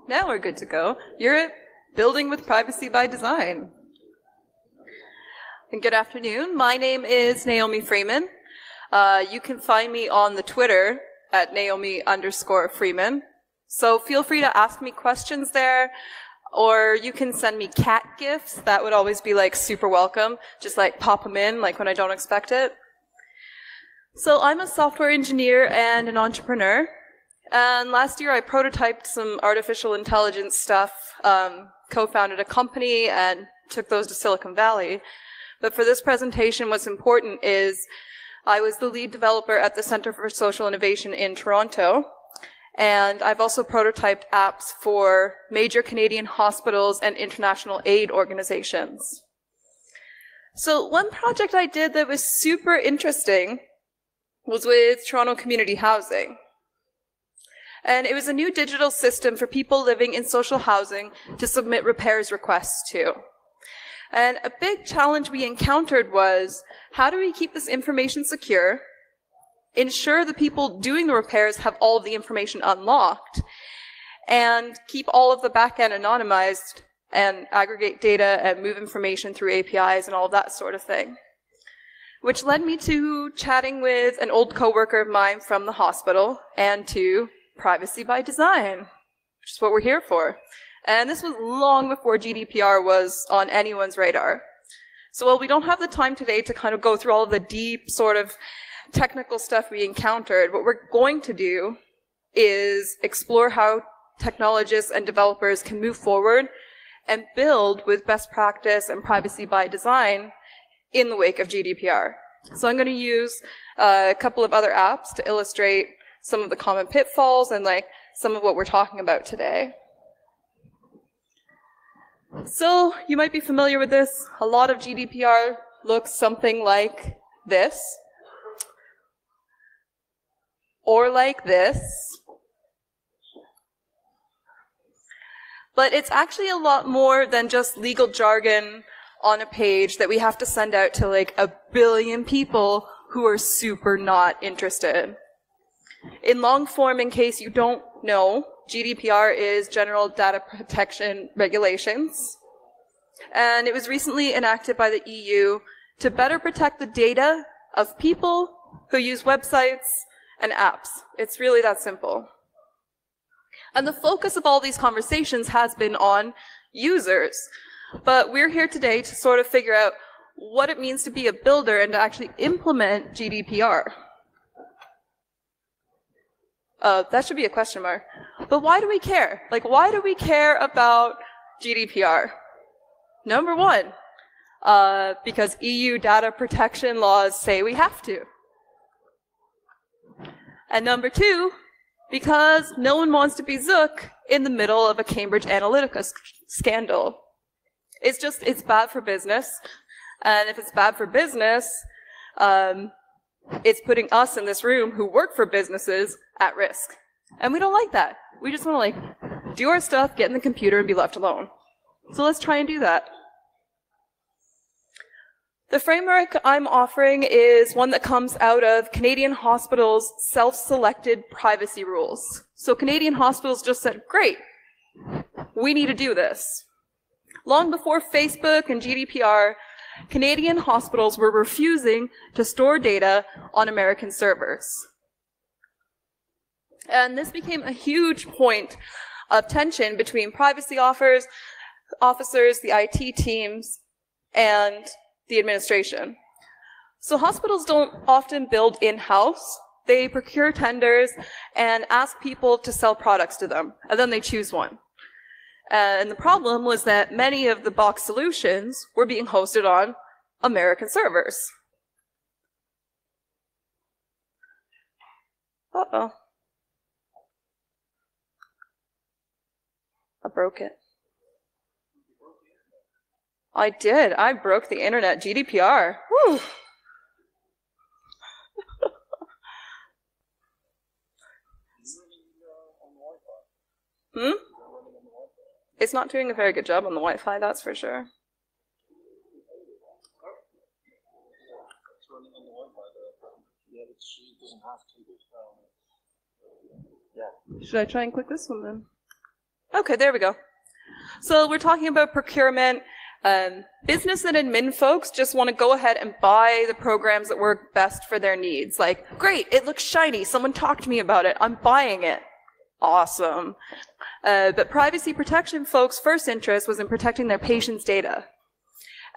Now we're good to go. You're at Building with Privacy by Design. And good afternoon. My name is Naomi Freeman. You can find me on the Twitter at Naomi_Freeman. So feel free to ask me questions there, or you can send me cat gifs. That would always be like super welcome. Just like pop them in like when I don't expect it. So I'm a software engineer and an entrepreneur. And last year I prototyped some artificial intelligence stuff, co-founded a company and took those to Silicon Valley. But for this presentation, what's important is I was the lead developer at the Center for Social Innovation in Toronto. And I've also prototyped apps for major Canadian hospitals and international aid organizations. So one project I did that was super interesting was with Toronto Community Housing. And it was a new digital system for people living in social housing to submit repairs requests to. And a big challenge we encountered was, how do we keep this information secure, ensure the people doing the repairs have all of the information unlocked, and keep all of the backend anonymized and aggregate data and move information through APIs and all of that sort of thing. Which led me to chatting with an old coworker of mine from the hospital and to Privacy by Design, which is what we're here for. And this was long before GDPR was on anyone's radar. So while we don't have the time today to kind of go through all of the deep sort of technical stuff we encountered, what we're going to do is explore how technologists and developers can move forward and build with best practice and privacy by design in the wake of GDPR. So I'm going to use a couple of other apps to illustrate some of the common pitfalls and like some of what we're talking about today. So you might be familiar with this. A lot of GDPR looks something like this, or like this. But it's actually a lot more than just legal jargon on a page that we have to send out to like 1 billion people who are super not interested. In long form, in case you don't know, GDPR is General Data Protection Regulations. And it was recently enacted by the EU to better protect the data of people who use websites and apps. It's really that simple. And the focus of all these conversations has been on users. But we're here today to sort of figure out what it means to be a builder and to actually implement GDPR. That should be a question mark. But why do we care? Like, why do we care about GDPR? Number one, because EU data protection laws say we have to. And number two, because no one wants to be Zook in the middle of a Cambridge Analytica scandal. It's bad for business. And if it's bad for business, it's putting us in this room who work for businesses at risk. And we don't like that. We just want to like do our stuff, get in the computer, and be left alone. So let's try and do that. The framework I'm offering is one that comes out of Canadian hospitals' self-selected privacy rules. So Canadian hospitals just said, great, we need to do this. Long before Facebook and GDPR, Canadian hospitals were refusing to store data on American servers. And this became a huge point of tension between privacy officers, the IT teams, and the administration. So hospitals don't often build in-house. They procure tenders and ask people to sell products to them, and then they choose one. And the problem was that many of the box solutions were being hosted on American servers. Uh-oh. I broke it. I did. I broke the internet. GDPR. Woo! It's not doing a very good job on the Wi-Fi, that's for sure. Should I try and click this one then? Okay, there we go. So we're talking about procurement. Business and admin folks just want to go ahead and buy the programs that work best for their needs. Like, great, it looks shiny. Someone talked to me about it. I'm buying it. Awesome. But privacy protection folks' first interest was in protecting their patients' data.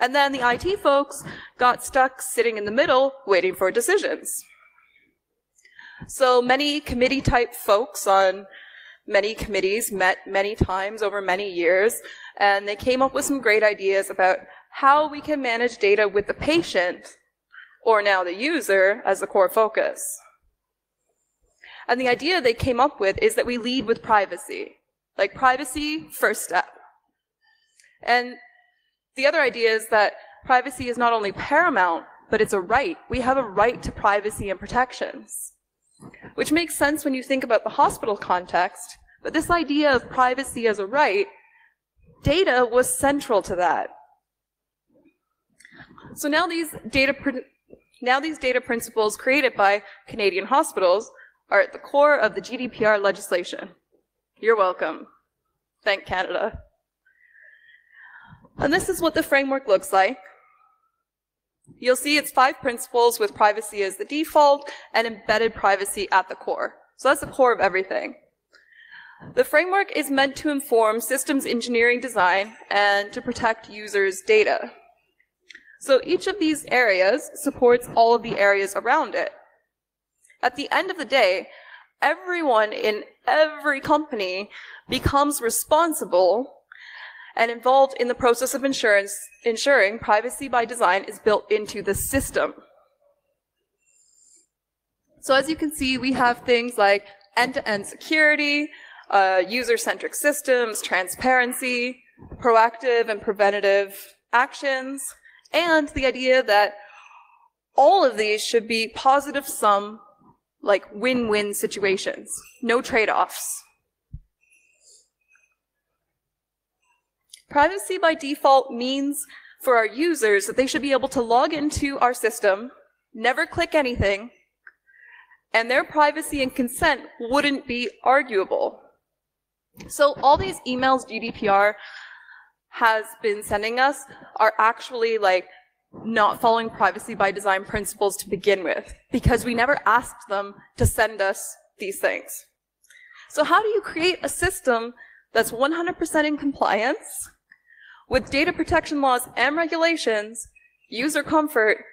And then the IT folks got stuck sitting in the middle waiting for decisions. So many committee-type folks on many committees met many times over many years, and they came up with some great ideas about how we can manage data with the patient, or now the user, as the core focus. And the idea they came up with is that we lead with privacy. Like, privacy, first step. And the other idea is that privacy is not only paramount, but it's a right. We have a right to privacy and protections, which makes sense when you think about the hospital context. But this idea of privacy as a right, data was central to that. So now these data principles created by Canadian hospitals are at the core of the GDPR legislation. You're welcome. Thank Canada. And this is what the framework looks like. You'll see it's 5 principles with privacy as the default and embedded privacy at the core. So that's the core of everything. The framework is meant to inform systems engineering design and to protect users' data. So each of these areas supports all of the areas around it. At the end of the day, everyone in every company becomes responsible and involved in the process of ensuring privacy by design is built into the system. So as you can see, we have things like end-to-end security, user-centric systems, transparency, proactive and preventative actions, and the idea that all of these should be positive-sum, like win-win situations, no trade-offs. Privacy by default means for our users that they should be able to log into our system, never click anything, and their privacy and consent wouldn't be arguable. So all these emails GDPR has been sending us are actually like not following privacy by design principles to begin with, because we never asked them to send us these things. So how do you create a system that's 100% in compliance with data protection laws and regulations, user comfort,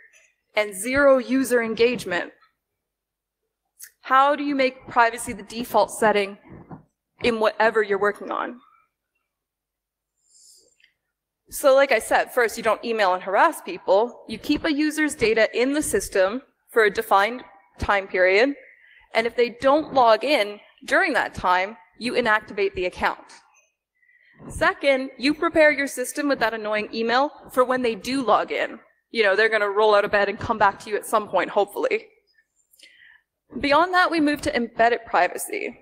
and zero user engagement? How do you make privacy the default setting in whatever you're working on? So like I said, first, you don't email and harass people. You keep a user's data in the system for a defined time period, and if they don't log in during that time, you inactivate the account. Second, you prepare your system with that annoying email for when they do log in. You know, they're going to roll out of bed and come back to you at some point, hopefully. Beyond that, we move to embedded privacy.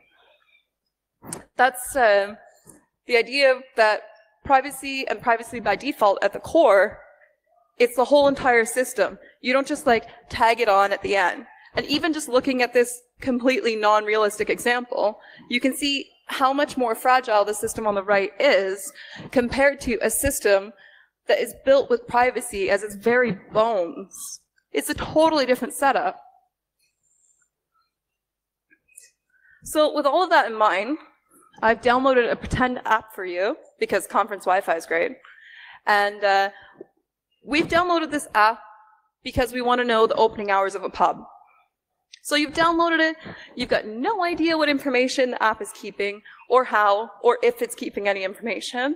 That's the idea that privacy and privacy by default at the core, it's the whole entire system. You don't just like tag it on at the end. And even just looking at this completely non-realistic example, you can see how much more fragile the system on the right is compared to a system that is built with privacy as its very bones. It's a totally different setup. So with all of that in mind, I've downloaded a pretend app for you because conference Wi-Fi is great. And we've downloaded this app because we want to know the opening hours of a pub. So you've downloaded it, you've got no idea what information the app is keeping, or how, or if it's keeping any information.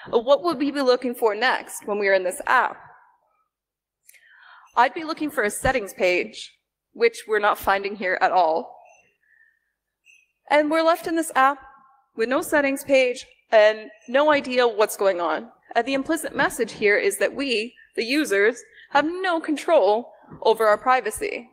What would we be looking for next when we are in this app? I'd be looking for a settings page, which we're not finding here at all. And we're left in this app with no settings page and no idea what's going on. And the implicit message here is that we, the users, have no control over our privacy.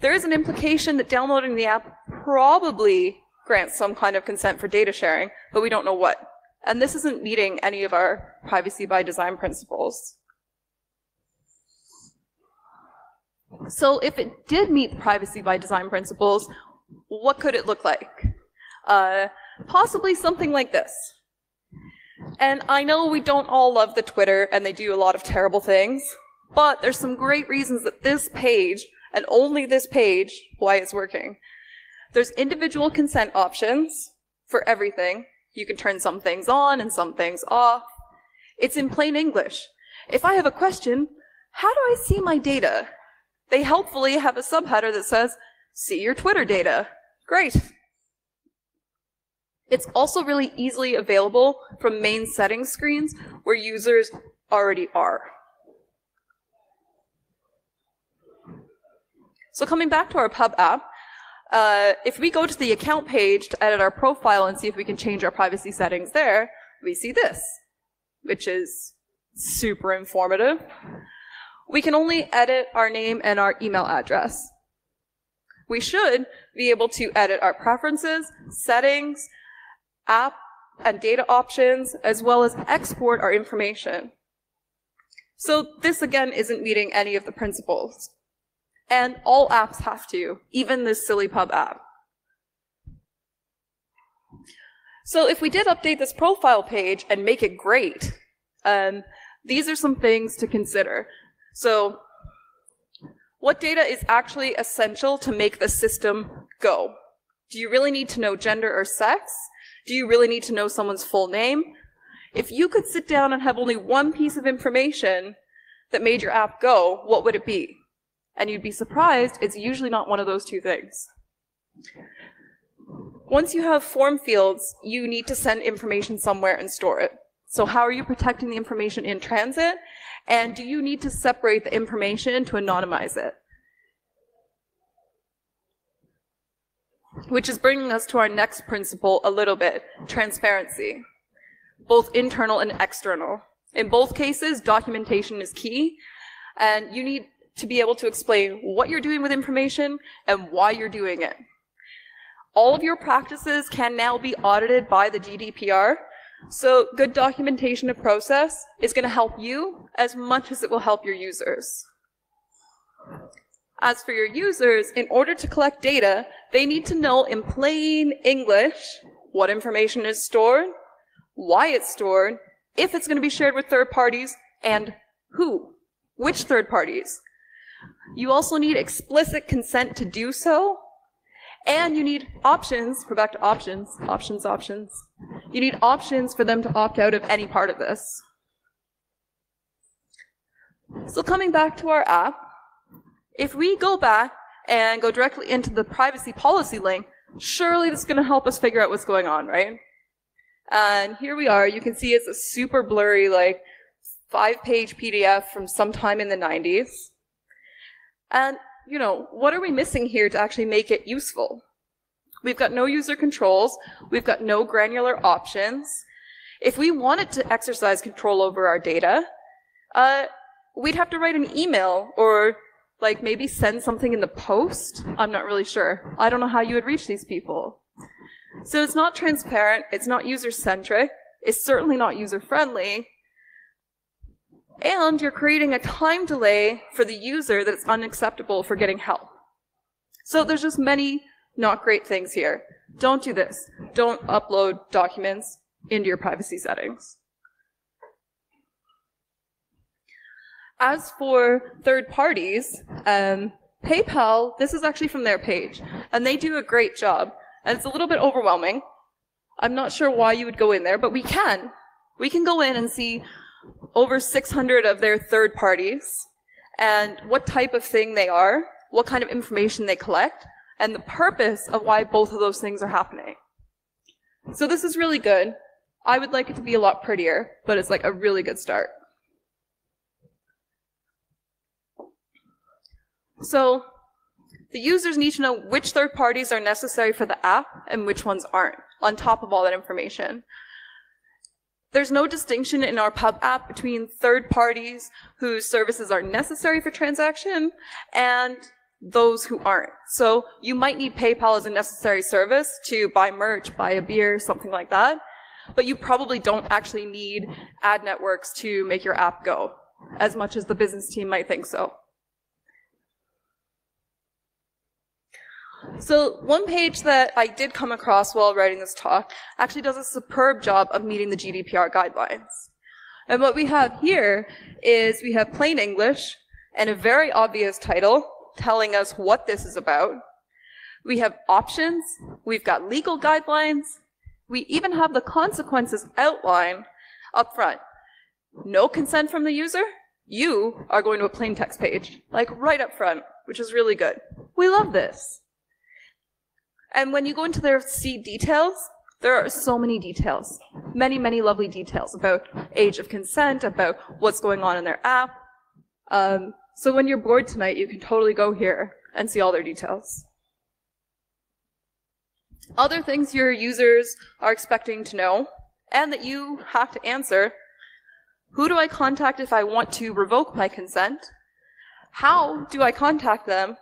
There is an implication that downloading the app probably grants some kind of consent for data sharing, but we don't know what. And this isn't meeting any of our privacy by design principles. So if it did meet the privacy by design principles, what could it look like? possibly something like this. And I know we don't all love the Twitter and they do a lot of terrible things, but there's some great reasons that this page, and only this page, why it's working. There's individual consent options for everything. You can turn some things on and some things off. It's in plain English. If I have a question, how do I see my data? They helpfully have a subheader that says, see your Twitter data. Great. It's also really easily available from main settings screens where users already are. So coming back to our pub app, if we go to the account page to edit our profile and see if we can change our privacy settings there, we see this, which is super informative. We can only edit our name and our email address. We should be able to edit our preferences, settings, app and data options, as well as export our information. So this again isn't meeting any of the principles. And all apps have to, even this silly pub app. So if we did update this profile page and make it great, these are some things to consider. So what data is actually essential to make the system go? Do you really need to know gender or sex? Do you really need to know someone's full name? If you could sit down and have only one piece of information that made your app go, what would it be? And you'd be surprised, it's usually not one of those two things. Once you have form fields, you need to send information somewhere and store it. So how are you protecting the information in transit? And do you need to separate the information to anonymize it? Which is bringing us to our next principle a little bit, transparency, both internal and external. In both cases, documentation is key, and you need to be able to explain what you're doing with information and why you're doing it. All of your practices can now be audited by the Gdpr, so good documentation of process is going to help you as much as it will help your users. As for your users, in order to collect data, they need to know in plain English what information is stored, why it's stored, if it's going to be shared with third parties, and who, which third parties. You also need explicit consent to do so, and you need options, we're back to options. You need options for them to opt out of any part of this. So coming back to our app, if we go back and go directly into the privacy policy link, surely this is going to help us figure out what's going on, right? And here we are. You can see it's a super blurry, like 5-page PDF from sometime in the 90s. And, you know, what are we missing here to actually make it useful? We've got no user controls. We've got no granular options. If we wanted to exercise control over our data, we'd have to write an email or like maybe send something in the post. I'm not really sure. I don't know how you would reach these people. So it's not transparent. It's not user-centric. It's certainly not user-friendly. And you're creating a time delay for the user that's unacceptable for getting help. So there's just many not great things here. Don't do this. Don't upload documents into your privacy settings. As for third parties, PayPal, this is actually from their page, and they do a great job. And it's a little bit overwhelming. I'm not sure why you would go in there, but we can. We can go in and see over 600 of their third parties and what type of thing they are, what kind of information they collect, and the purpose of why both of those things are happening. So this is really good. I would like it to be a lot prettier, but it's like a really good start. So the users need to know which third parties are necessary for the app and which ones aren't, on top of all that information. There's no distinction in our pub app between third parties whose services are necessary for transaction and those who aren't. So you might need PayPal as a necessary service to buy merch, buy a beer, something like that, but you probably don't actually need ad networks to make your app go, as much as the business team might think so. So one page that I did come across while writing this talk actually does a superb job of meeting the GDPR guidelines. And what we have here is we have plain English and a very obvious title telling us what this is about. We have options, we've got legal guidelines, we even have the consequences outline up front. No consent from the user, you are going to a plain text page, like right up front, which is really good. We love this. And when you go into their see details, there are so many details, many, many lovely details about age of consent, about what's going on in their app. So when you're bored tonight, you can totally go here and see all their details. Other things your users are expecting to know and that you have to answer: who do I contact if I want to revoke my consent? How do I contact them?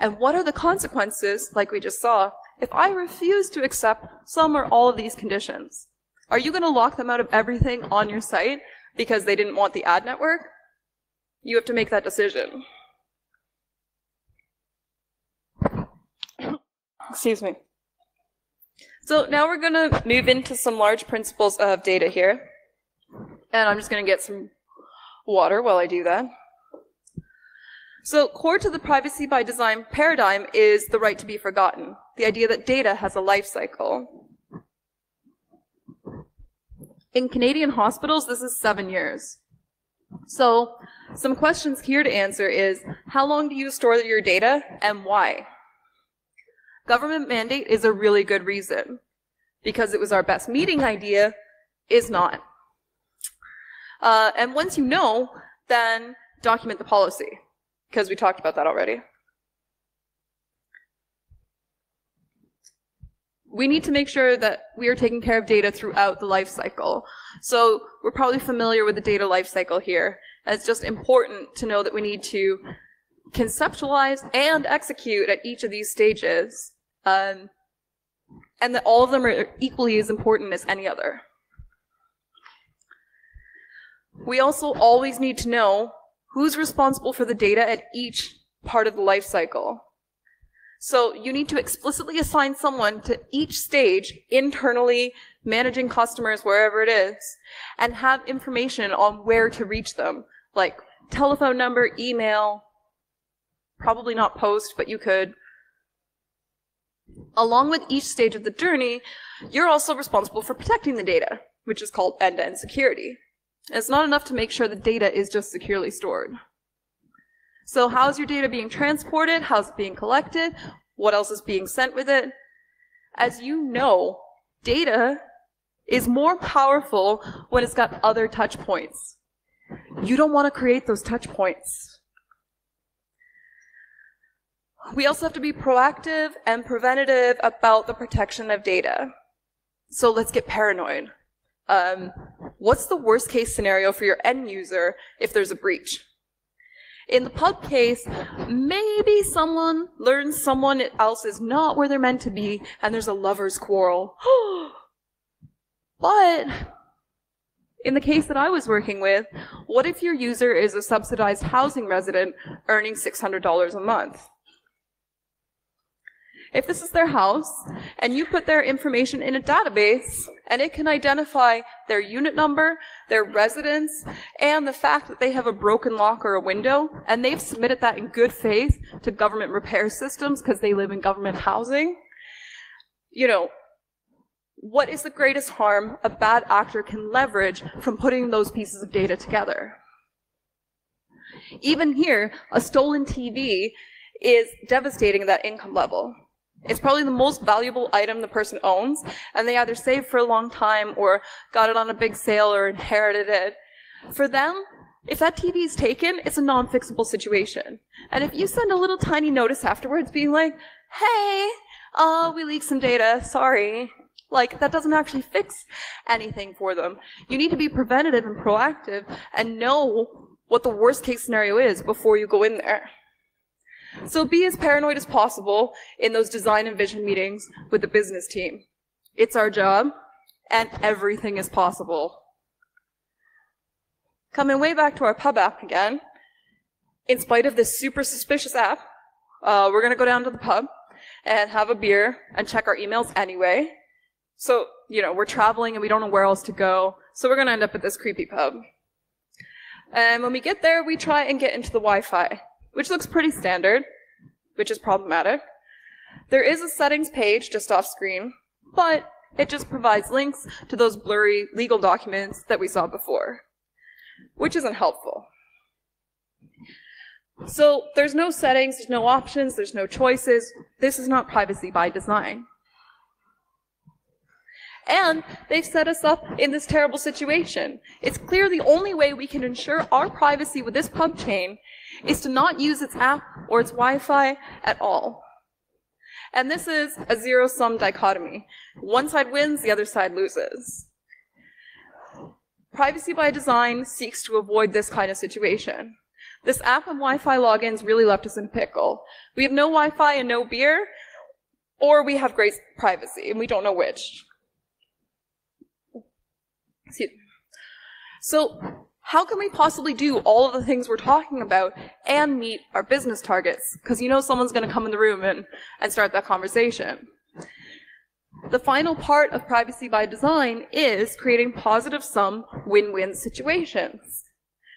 And what are the consequences, like we just saw, if I refuse to accept some or all of these conditions? Are you going to lock them out of everything on your site because they didn't want the ad network? You have to make that decision. Excuse me. So now we're going to move into some large principles of data here. And I'm just going to get some water while I do that. So core to the privacy by design paradigm is the right to be forgotten, the idea that data has a life cycle. In Canadian hospitals, this is 7 years. So some questions here to answer is, how long do you store your data and why? Government mandate is a really good reason. Because it was our best meeting idea, is not. And once you know, then document the policy, because we talked about that already. We need to make sure that we are taking care of data throughout the life cycle. So we're probably familiar with the data life cycle here. And it's just important to know that we need to conceptualize and execute at each of these stages, and that all of them are equally as important as any other. We also always need to know who's responsible for the data at each part of the life cycle. So you need to explicitly assign someone to each stage internally, managing customers wherever it is, and have information on where to reach them, like telephone number, email, probably not post, but you could. Along with each stage of the journey, you're also responsible for protecting the data, which is called end-to-end security. It's not enough to make sure the data is just securely stored. So how's your data being transported? How's it being collected? What else is being sent with it? As you know, data is more powerful when it's got other touch points. You don't want to create those touch points. We also have to be proactive and preventative about the protection of data. So let's get paranoid. What's the worst case scenario for your end user if there's a breach? In the pub case, maybe someone learns someone else is not where they're meant to be and there's a lover's quarrel. But in the case that I was working with, what if your user is a subsidized housing resident earning $600 a month? If this is their house, and you put their information in a database, and it can identify their unit number, their residence, and the fact that they have a broken lock or a window, and they've submitted that in good faith to government repair systems because they live in government housing, you know, what is the greatest harm a bad actor can leverage from putting those pieces of data together? Even here, a stolen TV is devastating at that income level. It's probably the most valuable item the person owns, and they either saved for a long time or got it on a big sale or inherited it. For them, if that TV is taken, it's a non-fixable situation. And if you send a little tiny notice afterwards being like, hey, we leaked some data, sorry, like that doesn't actually fix anything for them. You need to be preventative and proactive and know what the worst case scenario is before you go in there. So be as paranoid as possible in those design and vision meetings with the business team. It's our job, and everything is possible. Coming way back to our pub app again, in spite of this super suspicious app, we're going to go down to the pub, and have a beer and check our emails anyway. So, you know, we're traveling and we don't know where else to go, so we're going to end up at this creepy pub. And when we get there, we try and get into the Wi-Fi, which looks pretty standard, which is problematic. There is a settings page just off screen, but it just provides links to those blurry legal documents that we saw before, which isn't helpful. So there's no settings, there's no options, there's no choices. This is not privacy by design. And they've set us up in this terrible situation. It's clear the only way we can ensure our privacy with this pub chain is to not use its app or its Wi-Fi at all. And this is a zero-sum dichotomy. One side wins, the other side loses. Privacy by design seeks to avoid this kind of situation. This app and Wi-Fi logins really left us in a pickle. We have no Wi-Fi and no beer, or we have great privacy, and we don't know which. So how can we possibly do all of the things we're talking about and meet our business targets? Because you know someone's going to come in the room and start that conversation. The final part of privacy by design is creating positive sum win-win situations.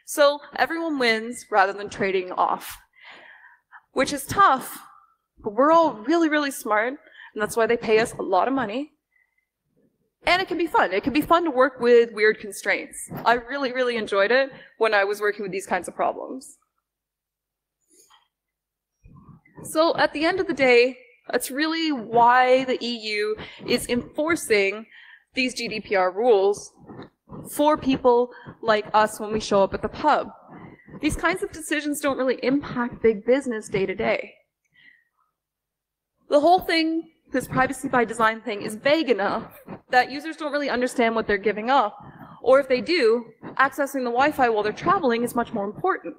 So everyone wins rather than trading off, which is tough, but we're all really, really smart, and that's why they pay us a lot of money. And it can be fun. It can be fun to work with weird constraints. I really, really enjoyed it when I was working with these kinds of problems. So at the end of the day, that's really why the EU is enforcing these GDPR rules for people like us when we show up at the pub. These kinds of decisions don't really impact big business day to day. The whole thing, this privacy by design thing, is vague enough that users don't really understand what they're giving up. Or if they do, accessing the Wi-Fi while they're traveling is much more important.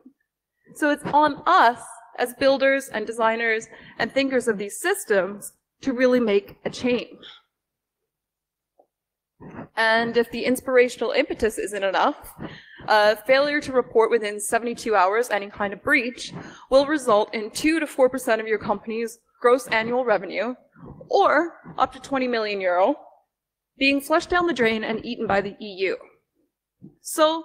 So it's on us as builders and designers and thinkers of these systems to really make a change. And if the inspirational impetus isn't enough, failure to report within 72 hours any kind of breach will result in 2 to 4% of your company's gross annual revenue, or up to 20 million euro, being flushed down the drain and eaten by the EU. So,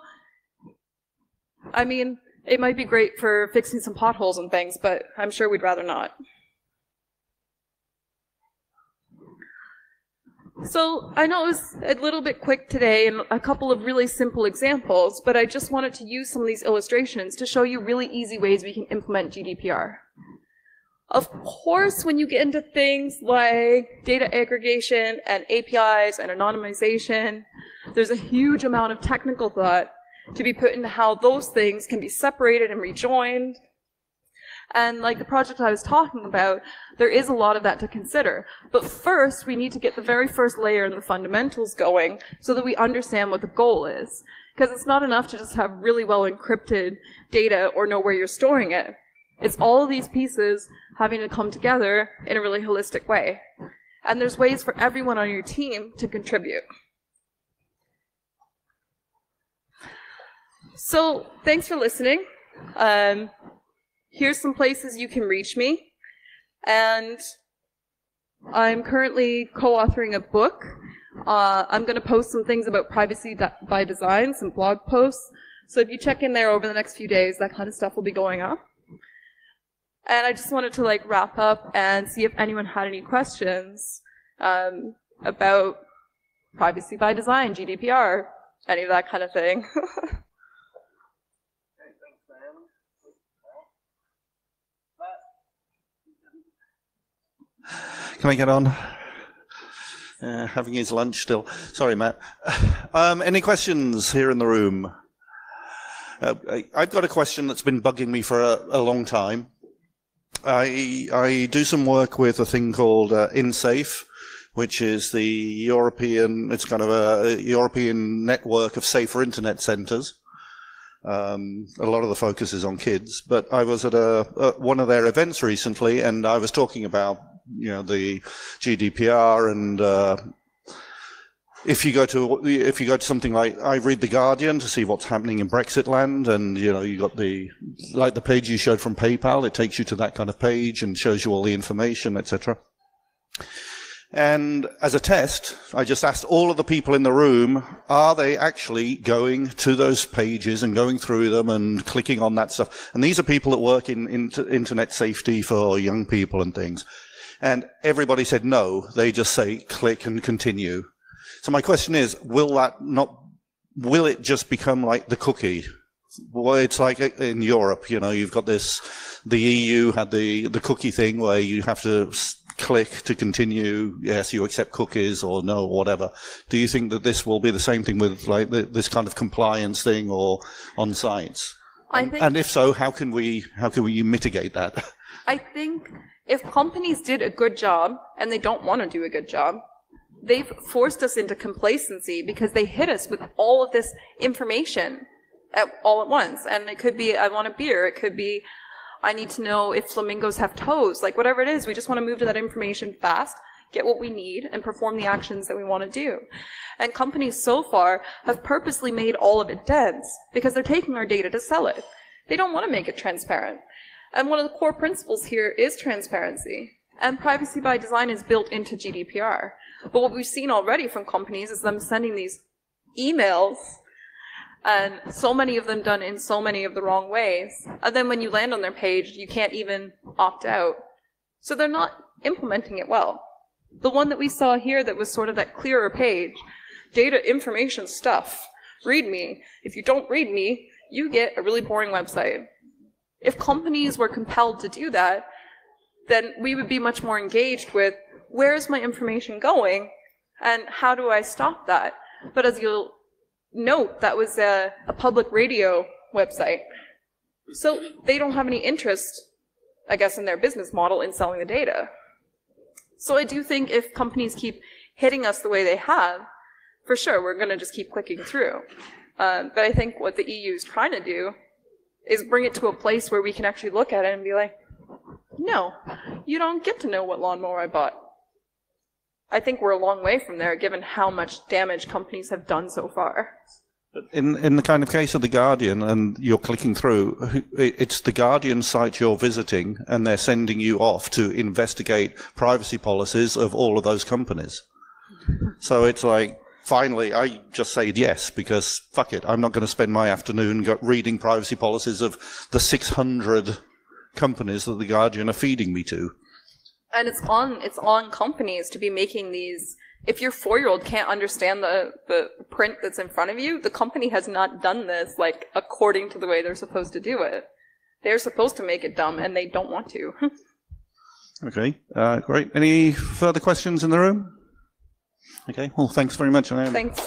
I mean, it might be great for fixing some potholes and things, but I'm sure we'd rather not. So I know it was a little bit quick today and a couple of really simple examples, but I just wanted to use some of these illustrations to show you really easy ways we can implement GDPR. Of course, when you get into things like data aggregation and APIs and anonymization, there's a huge amount of technical thought to be put into how those things can be separated and rejoined. And like the project I was talking about, there is a lot of that to consider. But first, we need to get the very first layer and the fundamentals going so that we understand what the goal is. Because it's not enough to just have really well encrypted data or know where you're storing it. It's all of these pieces having to come together in a really holistic way. And there's ways for everyone on your team to contribute. So thanks for listening. Here's some places you can reach me. And I'm currently co-authoring a book. I'm going to post some things about privacy by design, some blog posts. So if you check in there over the next few days, that kind of stuff will be going up. And I just wanted to wrap up and see if anyone had any questions about privacy by design, GDPR, any of that kind of thing. Can I get on? Having his lunch still. Sorry, Matt. Any questions here in the room? I've got a question that's been bugging me for a long time. I do some work with a thing called InSafe, which is the European, it's kind of a European network of safer internet centers. A lot of the focus is on kids, but I was at one of their events recently, and I was talking about, the GDPR and if you go to something like, I read The Guardian to see what's happening in Brexit land, and you got the page you showed from PayPal, it takes you to that kind of page and shows you all the information, etc. And as a test, I just asked all of the people in the room, are they actually going to those pages and going through them and clicking on that stuff? And these are people that work in internet safety for young people and things. And everybody said no. They just say click and continue. So my question is, will it just become like the cookie? Well, it's like in Europe, you've got this, the EU had the cookie thing where you have to click to continue, yes, you accept cookies, or no, or whatever. Do you think that this will be the same thing with like this kind of compliance thing or on sites? And if so, how can we mitigate that? I think if companies did a good job, and they don't want to do a good job, they've forced us into complacency because they hit us with all of this information all at once. And it could be, I want a beer. It could be, I need to know if flamingos have toes. Like, whatever it is, we just want to move to that information fast, get what we need, and perform the actions that we want to do. And companies so far have purposely made all of it dense because they're taking our data to sell it. They don't want to make it transparent. And one of the core principles here is transparency. And privacy by design is built into GDPR. But what we've seen already from companies is them sending these emails, and so many of them done in so many of the wrong ways. And then when you land on their page, you can't even opt out. So they're not implementing it well. The one that we saw here that was sort of that clearer page, data, information, stuff. Read me. If you don't read me, you get a really boring website. If companies were compelled to do that, then we would be much more engaged with, where is my information going, and how do I stop that? But as you'll note, that was a public radio website. So they don't have any interest, I guess, in their business model in selling the data. So I do think if companies keep hitting us the way they have, for sure, we're going to just keep clicking through. But I think what the EU is trying to do is bring it to a place where we can actually look at it and be like, no, you don't get to know what lawnmower I bought. I think we're a long way from there, given how much damage companies have done so far. In the kind of case of The Guardian, and you're clicking through, it's The Guardian site you're visiting, and they're sending you off to investigate privacy policies of all of those companies. So it's like, finally, I just said yes, because fuck it, I'm not going to spend my afternoon reading privacy policies of the 600 companies that The Guardian are feeding me to. And it's on companies to be making these. If your 4-year-old can't understand the print that's in front of you, the company has not done this like according to the way they're supposed to do it. They're supposed to make it dumb, and they don't want to. Okay, great. Any further questions in the room? Okay, well, thanks very much. Thanks.